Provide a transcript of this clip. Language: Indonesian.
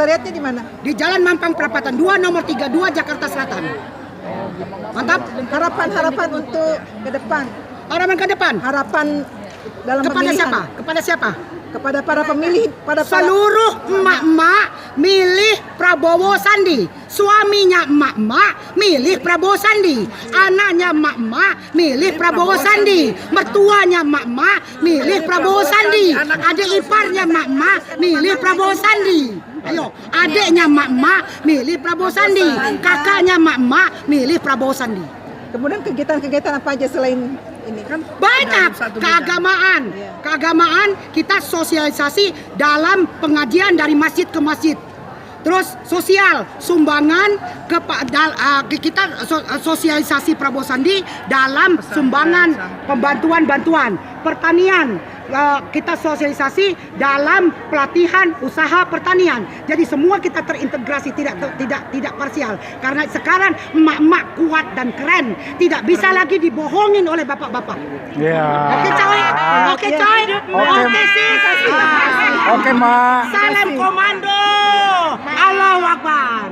sekretariatnya di mana? Di Jalan Mampang Perapatan 2 nomor 32 Jakarta Selatan. Mantap. Harapan untuk ke depan. Harapan ke depan. Harapan dalam Kepada pemilihan. siapa? Kepada siapa? Kepada para pemilih, Seluruh emak-emak milih Prabowo-Sandi. Suaminya emak-emak milih Prabowo-Sandi. Anaknya emak-emak milih Prabowo-Sandi. Mertuanya emak-emak milih Prabowo-Sandi. Adik iparnya emak-emak milih Prabowo-Sandi. Ayo, adiknya emak-emak milih Prabowo-Sandi. Kakaknya emak-emak milih Prabowo-Sandi. Kemudian kegiatan-kegiatan apa aja selain ini kan? Banyak keagamaan. Keagamaan kita sosialisasi dalam pengajian dari masjid ke masjid. Terus sosial, sumbangan kita sosialisasi Prabowo Sandi dalam sumbangan pembantuan-bantuan. Pertanian, kita sosialisasi dalam pelatihan usaha pertanian. Jadi semua kita terintegrasi, tidak parsial. Karena sekarang emak-emak kuat dan keren, tidak bisa lagi dibohongin oleh bapak-bapak. Oke coy, oke coy, oke sis. Oke, Mak. Salam komando. Allahu Akbar.